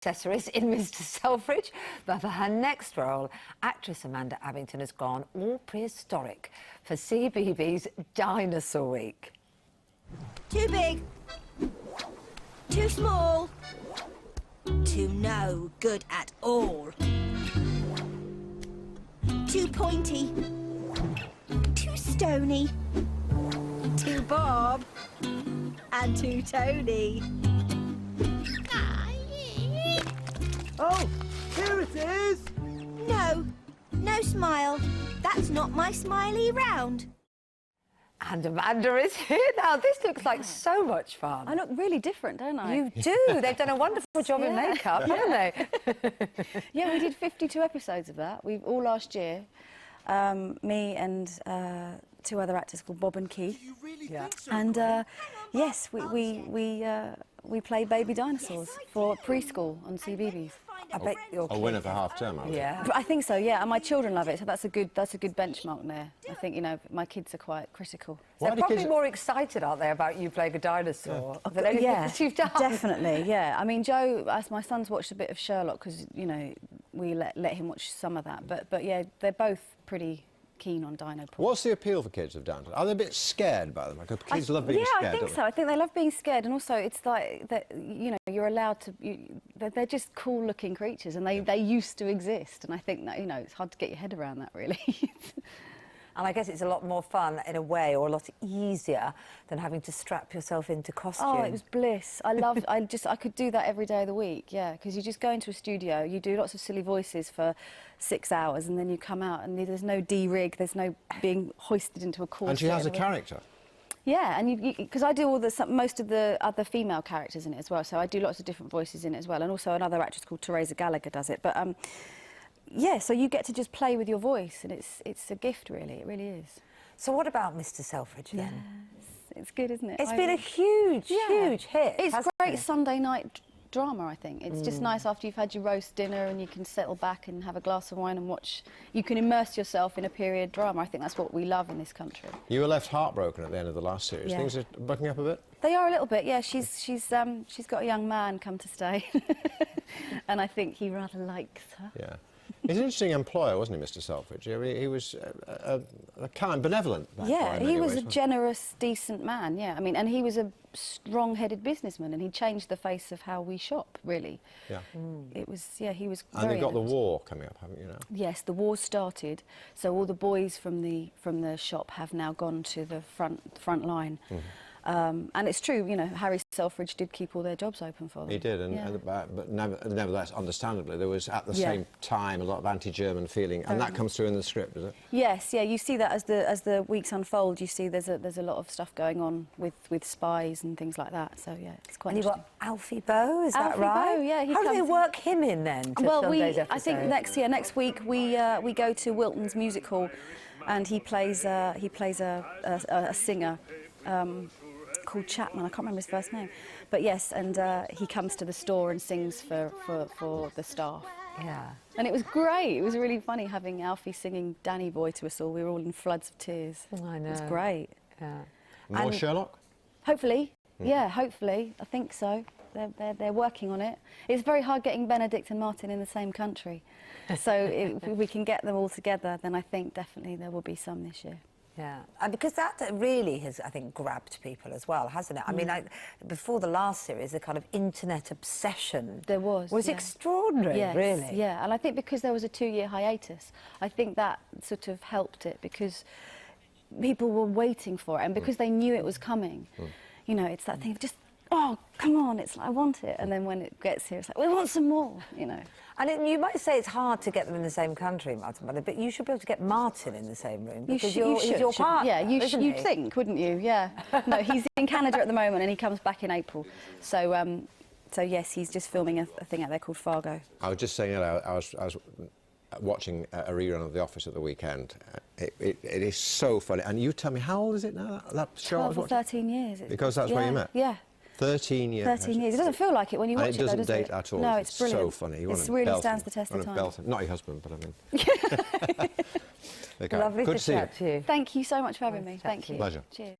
accessories in Mr. Selfridge, but for her next role, actress Amanda Abbington has gone all prehistoric for CBeebies Dinosaur Week. Too big, too small, too no good at all, too pointy, too stony, too Bob, and too Tony. Oh, here it is! No, no smile. That's not my smiley round. And Amanda is here now. This looks like so much fun. I look really different, don't I? You do. They've done a wonderful job in makeup, haven't they? Yeah, we did 52 episodes of that. We've all last year. Me and two other actors called Bob and Keith. Do you really think so? And yes, we play baby dinosaurs for preschool on CBeebies. I bet you're a winner for half-term, I yeah. I think so, yeah, and my children love it, so that's a good benchmark there. I think, you know, my kids are quite critical. They're probably more excited, aren't they, about you playing a dinosaur than anything that you've done? Definitely, yeah. I mean, Joe, as my son's watched a bit of Sherlock because, you know, we let him watch some of that, but yeah, they're both pretty keen on Dinopaws. What's the appeal for kids of dinosaurs? Are they a bit scared by them? Because kids love being scared. Yeah, I think so. I think they love being scared, and also it's like that. You know, you're allowed to. They're just cool-looking creatures, and they used to exist. And I think that, you know, it's hard to get your head around that, really. And I guess it's a lot more fun in a way, or a lot easier than having to strap yourself into costume. Oh, it was bliss. I loved. I could do that every day of the week. Yeah, because you just go into a studio, you do lots of silly voices for 6 hours, and then you come out, and there's no D-rig, there's no being hoisted into a corset. And she has a character. Yeah, and because I do all most of the other female characters in it as well, so I do lots of different voices in it as well, and also another actress called Teresa Gallagher does it. But yeah, so you get to just play with your voice, and it's a gift, really. It really is. So what about Mr. Selfridge then? Yes, it's good, isn't it? It's been a huge hit. It's great Sunday night drama, I think. It's just nice after you've had your roast dinner and you can settle back and have a glass of wine and watch. You can immerse yourself in a period drama. I think that's what we love in this country. You were left heartbroken at the end of the last series. Yeah. Things are bucking up a bit? They are a little bit, yeah. She's got a young man come to stay, and I think he rather likes her. Yeah. He's an interesting employer, wasn't he, Mr. Selfridge? I mean, he was a kind, benevolent guy. Yeah, he was a generous, decent man, yeah. I mean, and he was a strong-headed businessman, and he changed the face of how we shop, really. Yeah. It was, yeah, he was very... And you've got the war coming up, haven't you, now? Yes, the war started, so all the boys from the shop have now gone to the front line. And it's true, you know, Harry Selfridge did keep all their jobs open for them. He did, and, but nevertheless, understandably, there was at the same time a lot of anti-German feeling, and that comes through in the script, does it? Yes, yeah, you see that as the weeks unfold. You see there's a lot of stuff going on with spies and things like that. So yeah, it's quite. And you've got Alfie Boe, is that right? Boe, yeah. How do they work him in then? Well, I think next week we go to Wilton's Music Hall, and he plays a singer. Called Chapman, I can't remember his first name, but yes, and he comes to the store and sings for the staff. Yeah. And it was great. It was really funny having Alfie singing Danny Boy to us all. We were all in floods of tears. I know. It was great. Yeah. More Sherlock? Hopefully, yeah, hopefully. I think so. They're working on it. It's very hard getting Benedict and Martin in the same country. So if we can get them all together, then I think definitely there will be some this year. Yeah, and because that really has, I think, grabbed people as well, hasn't it? I mean, before the last series, the kind of internet obsession was extraordinary, really. Yeah, and I think because there was a 2-year hiatus, I think that sort of helped it because people were waiting for it, and because they knew it was coming. You know, it's that thing of just, oh, come on, it's like, I want it. And then when it gets here, it's like, we want some more, you know. And you might say it's hard to get them in the same country, Martin, but you should be able to get Martin in the same room because he's your partner, yeah, you'd think, wouldn't you? Yeah. No, he's in Canada at the moment and he comes back in April. So, so yes, he's just filming a thing out there called Fargo. I was just saying, I was watching a rerun of The Office at the weekend. It is so funny. And you tell me, how old is it now, that show? 12 or 13 years. Because that's where you met? Yeah. 13 years. 13 years. It doesn't feel like it when you watch it, though, does it? It doesn't date at all. No, it's brilliant. So funny. It really stands the test of time. Not your husband, but I mean... Lovely to chat to you. Thank you so much for having me. Thank you. Pleasure. Cheers.